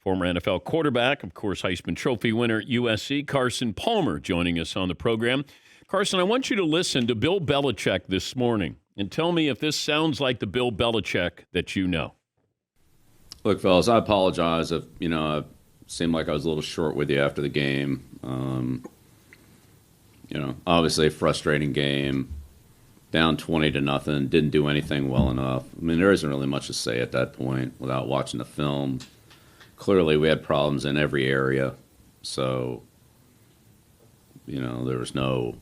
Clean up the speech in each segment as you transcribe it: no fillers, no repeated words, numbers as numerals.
former NFL quarterback, of course, Heisman Trophy winner at USC, Carson Palmer, joining us on the program. Carson, I want you to listen to Bill Belichick this morning and tell me if this sounds like the Bill Belichick that you know. Look, fellas, I apologize if, it seemed like I was a little short with you after the game. Obviously a frustrating game, down 20-0, didn't do anything well enough. I mean, there isn't really much to say at that point without watching the film. Clearly, we had problems in every area. So, there was no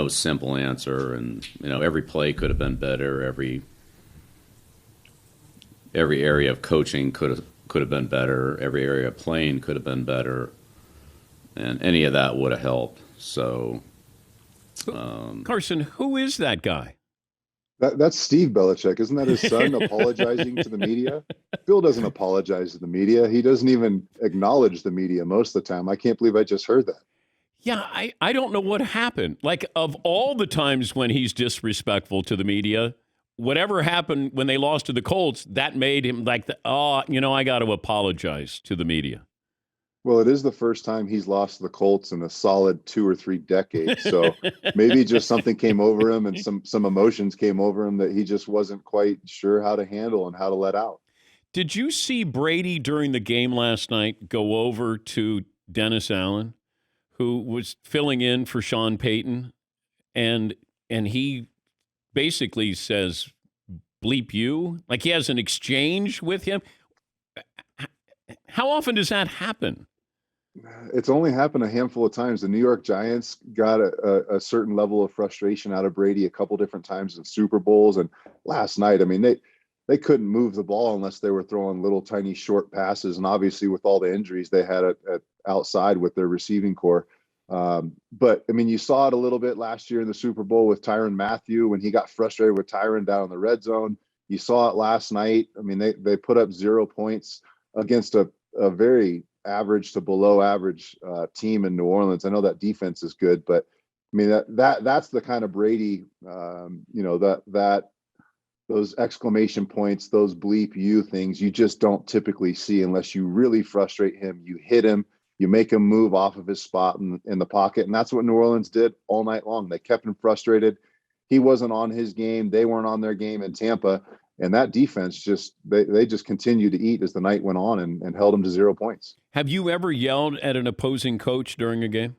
simple answer. And, every play could have been better. Every area of coaching could have been better. Every area of playing could have been better. And any of that would have helped. So, Carson, who is that guy? That's Steve Belichick. Isn't that his son apologizing to the media? Bill doesn't apologize to the media. He doesn't even acknowledge the media most of the time. I can't believe I just heard that. Yeah, I don't know what happened. Like, of all the times when he's disrespectful to the media, whatever happened when they lost to the Colts, that made him like, I got to apologize to the media. Well, it is the first time he's lost to the Colts in a solid 2 or 3 decades. So maybe just something came over him and some emotions came over him that he just wasn't quite sure how to handle and how to let out. Did you see Brady during the game last night go over to Dennis Allen, who was filling in for Sean Payton, and he basically says, bleep you? Like he has an exchange with him? How often does that happen? It's only happened a handful of times. The New York Giants got a certain level of frustration out of Brady a couple different times in Super Bowls. And last night, I mean, they couldn't move the ball unless they were throwing little tiny short passes. And obviously with all the injuries they had at outside with their receiving core. But I mean, you saw it a little bit last year in the Super Bowl with Tyrann Mathieu when he got frustrated with Tyrann down in the red zone. You saw it last night. I mean, they put up 0 points against a very average to below average team in New Orleans. I know that defense is good, but I mean that's the kind of Brady, those exclamation points, those bleep you things you just don't typically see unless you really frustrate him. You hit him, you make him move off of his spot in the pocket, and that's what New Orleans did all night long. They kept him frustrated. He wasn't on his game. They weren't on their game in Tampa. And that defense they just continued to eat as the night went on and held them to 0 points. Have you ever yelled at an opposing coach during a game?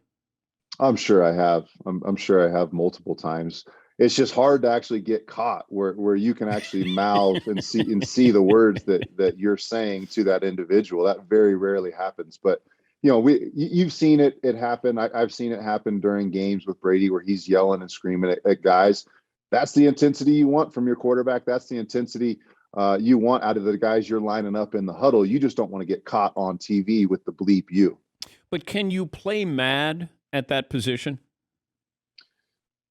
I'm sure I have. I'm sure I have multiple times. It's just hard to actually get caught where you can actually mouth and see the words that you're saying to that individual. That very rarely happens. But you've seen it happen. I've seen it happen during games with Brady where he's yelling and screaming at guys. That's the intensity you want from your quarterback. That's the intensity you want out of the guys you're lining up in the huddle. You just don't want to get caught on TV with the bleep you. But can you play mad at that position?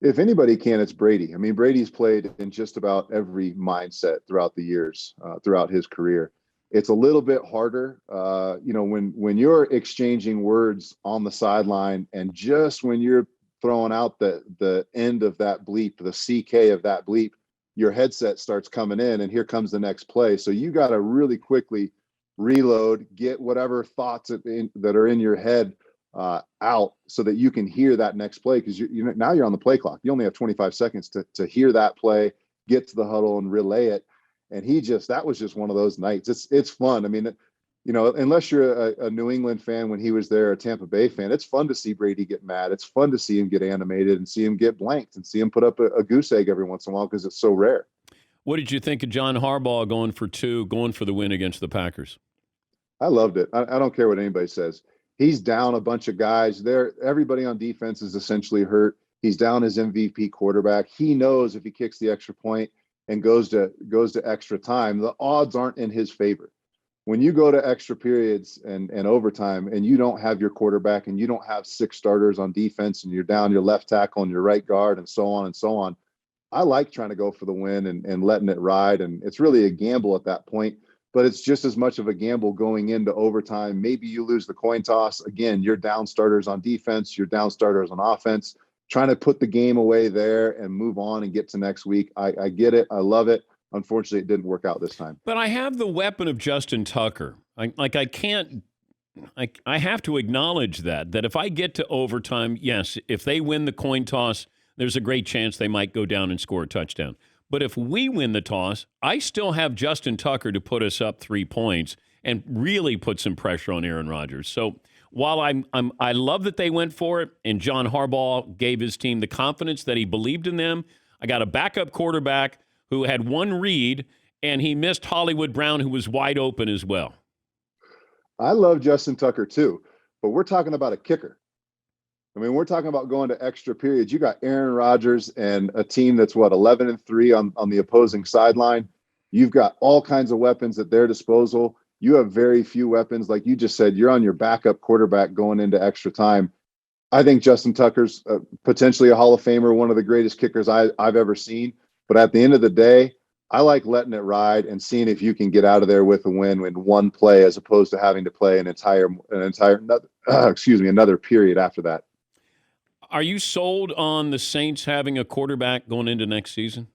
If anybody can, it's Brady. I mean, Brady's played in just about every mindset throughout the years, throughout his career. It's a little bit harder, when you're exchanging words on the sideline and just when you're throwing out the end of that bleep, the CK of that bleep, your headset starts coming in and here comes the next play. So you got to really quickly reload, get whatever thoughts that are in your head out so that you can hear that next play. Because now you're on the play clock. You only have 25 seconds to hear that play, get to the huddle and relay it. And that was just one of those nights. It's fun. I mean, unless you're a New England fan when he was there, a Tampa Bay fan, it's fun to see Brady get mad. It's fun to see him get animated and see him get blanked and see him put up a goose egg every once in a while because it's so rare. What did you think of John Harbaugh going for the win against the Packers? I loved it. I don't care what anybody says. He's down a bunch of guys there. Everybody on defense is essentially hurt. He's down his MVP quarterback. He knows if he kicks the extra point and goes to extra time, the odds aren't in his favor. When you go to extra periods and overtime and you don't have your quarterback and you don't have 6 starters on defense and you're down your left tackle and your right guard and so on, I like trying to go for the win and letting it ride. And it's really a gamble at that point, but it's just as much of a gamble going into overtime. Maybe you lose the coin toss. Again, you're down starters on defense, you're down starters on offense, trying to put the game away there and move on and get to next week. I get it. I love it. Unfortunately, it didn't work out this time. But I have the weapon of Justin Tucker. I can't. I have to acknowledge that if I get to overtime, yes, if they win the coin toss, there's a great chance they might go down and score a touchdown. But if we win the toss, I still have Justin Tucker to put us up 3 points and really put some pressure on Aaron Rodgers. So while I love that they went for it and John Harbaugh gave his team the confidence that he believed in them, I got a backup quarterback who had one read and he missed Hollywood Brown, who was wide open as well. I love Justin Tucker too, but we're talking about a kicker. I mean, we're talking about going to extra periods. You got Aaron Rodgers and a team that's 11-3 on the opposing sideline. You've got all kinds of weapons at their disposal. You have very few weapons. Like you just said, you're on your backup quarterback going into extra time. I think Justin Tucker's potentially a Hall of Famer, one of the greatest kickers I've ever seen. But at the end of the day, I like letting it ride and seeing if you can get out of there with a win in one play, as opposed to having to play another period after that. Are you sold on the Saints having a quarterback going into next season?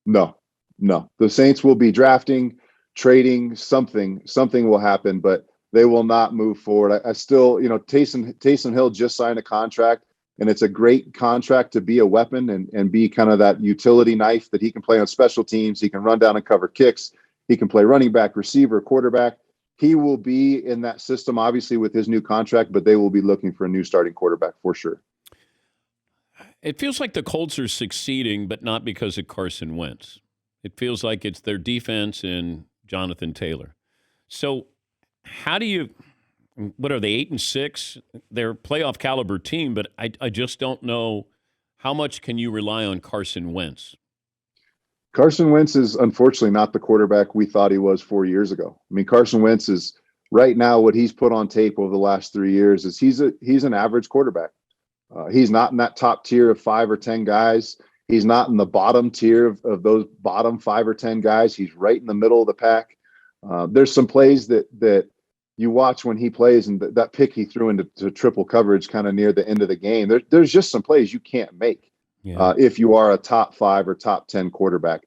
No. The Saints will be drafting, trading, something will happen, but they will not move forward. I still, Taysom Hill just signed a contract, and it's a great contract to be a weapon and be kind of that utility knife that he can play on special teams. He can run down and cover kicks. He can play running back, receiver, quarterback. He will be in that system, obviously, with his new contract, but they will be looking for a new starting quarterback for sure. It feels like the Colts are succeeding, but not because of Carson Wentz. It feels like it's their defense and Jonathan Taylor. So what are they, 8-6? They're a playoff caliber team, but I just don't know how much can you rely on Carson Wentz? Carson Wentz is unfortunately not the quarterback we thought he was 4 years ago. I mean, Carson Wentz is right now, what he's put on tape over the last 3 years is he's an average quarterback. He's not in that top tier of 5 or 10 guys. He's not in the bottom tier of those bottom 5 or 10 guys. He's right in the middle of the pack. There's some plays that you watch when he plays, and that pick he threw into triple coverage kind of near the end of the game. There's just some plays you can't make if you are a top 5 or top 10 quarterback.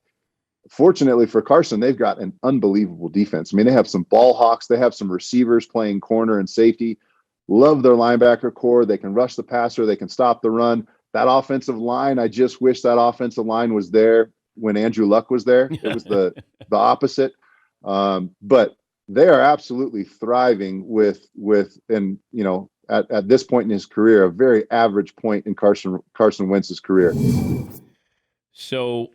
Fortunately for Carson, they've got an unbelievable defense. I mean, they have some ball hawks. They have some receivers playing corner and safety. Love their linebacker core. They can rush the passer. They can stop the run. That offensive line, I just wish that offensive line was there when Andrew Luck was there. It was the opposite. But they are absolutely thriving with at this point in his career, a very average point in Carson Wentz's career. So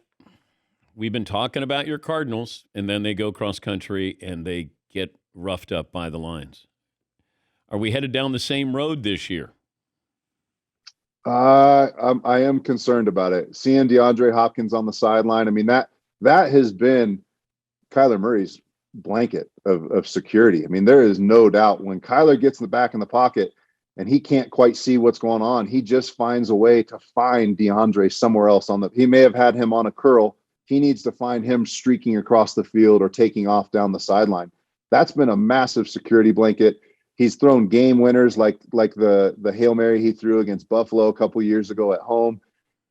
we've been talking about your Cardinals, and then they go cross country and they get roughed up by the Lions. Are we headed down the same road this year? I am concerned about it. Seeing DeAndre Hopkins on the sideline, I mean, that has been Kyler Murray's blanket of security. I mean, there is no doubt when Kyler gets in the back in the pocket and he can't quite see what's going on, he just finds a way to find DeAndre somewhere else he may have had him on a curl. He needs to find him streaking across the field or taking off down the sideline. That's been a massive security blanket. He's thrown game winners like the Hail Mary he threw against Buffalo a couple years ago at home.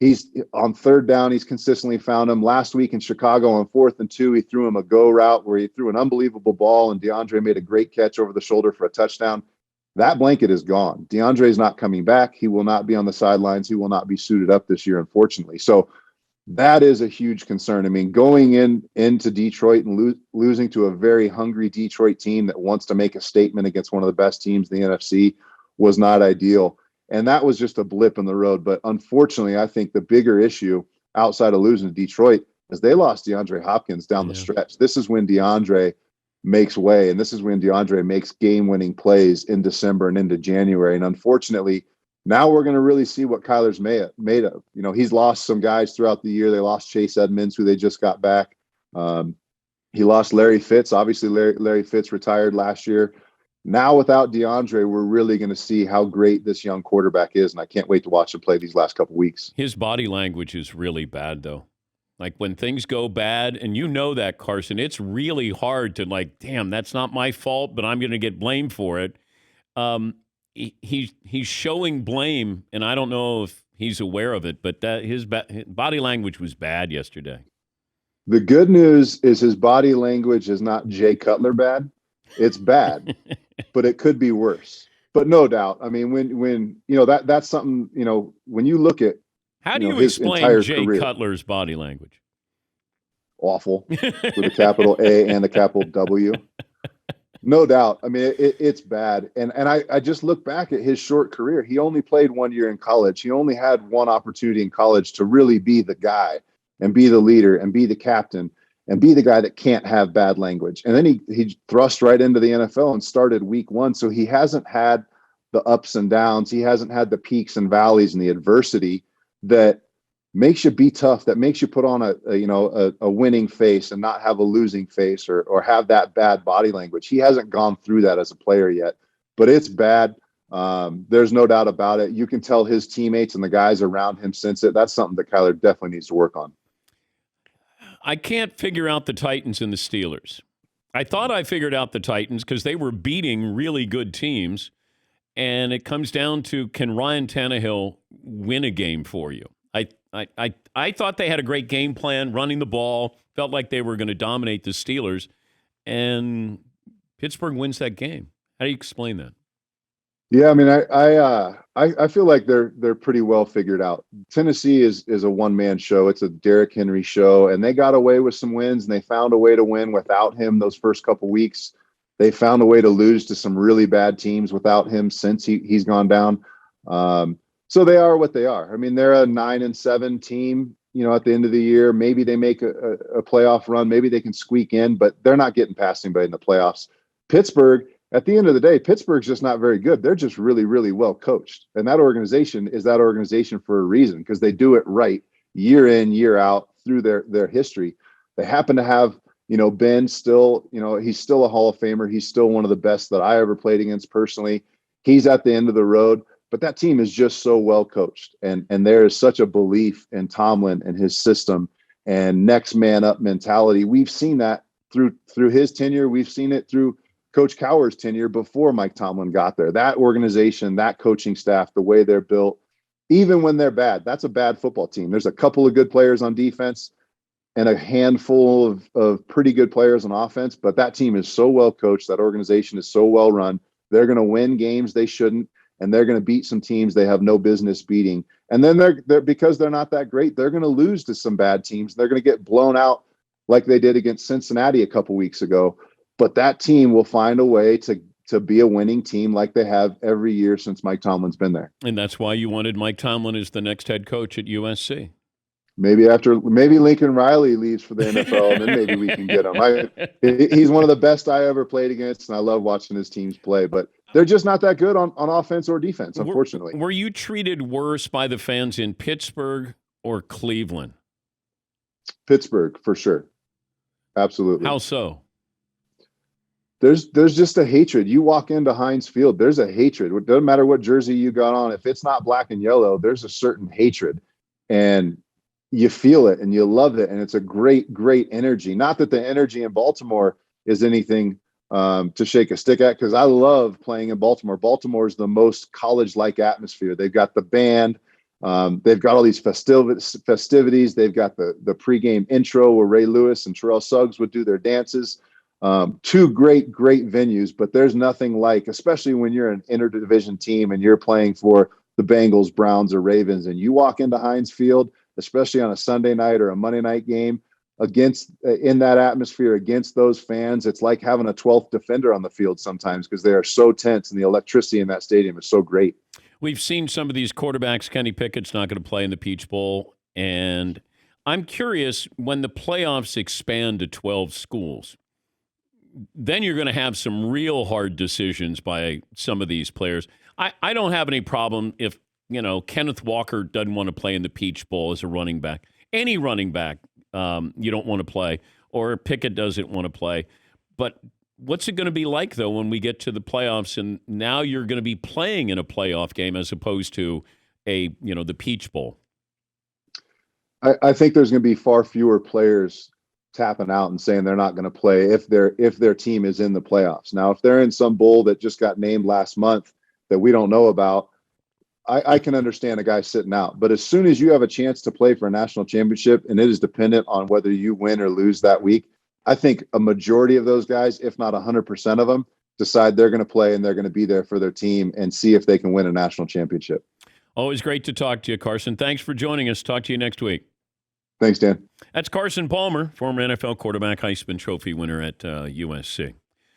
He's on third down. He's consistently found him. Last week in Chicago on 4th and 2, he threw him a go route where he threw an unbelievable ball, and DeAndre made a great catch over the shoulder for a touchdown. That blanket is gone. DeAndre is not coming back. He will not be on the sidelines. He will not be suited up this year, unfortunately. So that is a huge concern. I mean, going into Detroit and losing to a very hungry Detroit team that wants to make a statement against one of the best teams in the NFC was not ideal. And that was just a blip in the road. But unfortunately, I think the bigger issue outside of losing to Detroit is they lost DeAndre Hopkins down the stretch. This is when DeAndre makes way, and this is when DeAndre makes game-winning plays in December and into January. And unfortunately, now we're going to really see what Kyler's made of. You know, he's lost some guys throughout the year. They lost Chase Edmonds, who they just got back. He lost Larry Fitz. Obviously, Larry Fitz retired last year. Now without DeAndre, we're really going to see how great this young quarterback is, and I can't wait to watch him play these last couple weeks. His body language is really bad, though. Like when things go bad, and you know that, Carson, it's really hard to damn, that's not my fault, but I'm going to get blamed for it. He's showing blame, and I don't know if he's aware of it, but his body language was bad yesterday. The good news is his body language is not Jay Cutler bad. It's bad, but it could be worse. But no doubt, I mean, when that's something, when you look at How do you his explain entire Jay career, Cutler's body language? awful, with a capital A and a capital W. No doubt. I mean, it's bad. And I just look back at his short career. He only played 1 year in college. He only had one opportunity in college to really be the guy and be the leader and be the captain and be the guy that can't have bad language. And then he thrust right into the NFL and started week 1. So he hasn't had the ups and downs. He hasn't had the peaks and valleys and the adversity that makes you be tough, that makes you put on a winning face and not have a losing face or have that bad body language. He hasn't gone through that as a player yet, but it's bad. There's no doubt about it. You can tell his teammates and the guys around him sense it. That's something that Kyler definitely needs to work on. I can't figure out the Titans and the Steelers. I thought I figured out the Titans because they were beating really good teams, and it comes down to, can Ryan Tannehill win a game for you? I thought they had a great game plan, running the ball, felt like they were going to dominate the Steelers, and Pittsburgh wins that game. How do you explain that? Yeah, I mean, I feel like they're pretty well figured out. Tennessee is a one-man show. It's a Derrick Henry show, and they got away with some wins, and they found a way to win without him those first couple weeks. They found a way to lose to some really bad teams without him since he's gone down. So they are what they are. I mean, they're a 9-7 team, at the end of the year. Maybe they make a playoff run. Maybe they can squeak in, but they're not getting past anybody in the playoffs. Pittsburgh, at the end of the day, Pittsburgh's just not very good. They're just really, really well coached. And that organization is that organization for a reason, because they do it right year in, year out through their history. They happen to have, Ben still, he's still a Hall of Famer. He's still one of the best that I ever played against personally. He's at the end of the road. But that team is just so well coached, and there is such a belief in Tomlin and his system and next man up mentality. We've seen that through his tenure. We've seen it through Coach Cowher's tenure before Mike Tomlin got there. That organization, that coaching staff, the way they're built, even when they're bad, that's a bad football team. There's a couple of good players on defense and a handful of pretty good players on offense, but that team is so well coached. That organization is so well run. They're going to win games they shouldn't. And they're going to beat some teams they have no business beating. And then they're because they're not that great, they're going to lose to some bad teams. They're going to get blown out like they did against Cincinnati a couple weeks ago. But that team will find a way to be a winning team like they have every year since Mike Tomlin's been there. And that's why you wanted Mike Tomlin as the next head coach at USC. Maybe Lincoln Riley leaves for the NFL, and then maybe we can get him. He's one of the best I ever played against, and I love watching his teams play. But they're just not that good on offense or defense, unfortunately. Were you treated worse by the fans in Pittsburgh or Cleveland? Pittsburgh, for sure. Absolutely. How so? There's just a hatred. You walk into Heinz Field, there's a hatred. It doesn't matter what jersey you got on. If it's not black and yellow, there's a certain hatred. And you feel it and you love it. And it's a great, great energy. Not that the energy in Baltimore is anything to shake a stick at, because I love playing in Baltimore. Baltimore is the most college-like atmosphere. They've got the band. They've got all these festivities. They've got the pregame intro where Ray Lewis and Terrell Suggs would do their dances. Two great venues, but there's nothing like, especially when you're an interdivision team and you're playing for the Bengals, Browns, or Ravens, and you walk into Heinz Field, especially on a Sunday night or a Monday night game, in that atmosphere against those fans. It's like having a 12th defender on the field sometimes, because they are so tense and the electricity in that stadium is so great. We've seen some of these quarterbacks. Kenny Pickett's not going to play in the Peach Bowl. And I'm curious, when the playoffs expand to 12 schools, then you're going to have some real hard decisions by some of these players. I don't have any problem if, Kenneth Walker doesn't want to play in the Peach Bowl as a running back. Any running back you don't want to play, or Pickett doesn't want to play. But what's it going to be like, though, when we get to the playoffs and now you're going to be playing in a playoff game as opposed to the Peach Bowl? I think there's going to be far fewer players tapping out and saying they're not going to play if their team is in the playoffs. Now, if they're in some bowl that just got named last month that we don't know about, I can understand a guy sitting out. But as soon as you have a chance to play for a national championship, and it is dependent on whether you win or lose that week, I think a majority of those guys, if not 100% of them, decide they're going to play and they're going to be there for their team and see if they can win a national championship. Always great to talk to you, Carson. Thanks for joining us. Talk to you next week. Thanks, Dan. That's Carson Palmer, former NFL quarterback, Heisman Trophy winner at USC.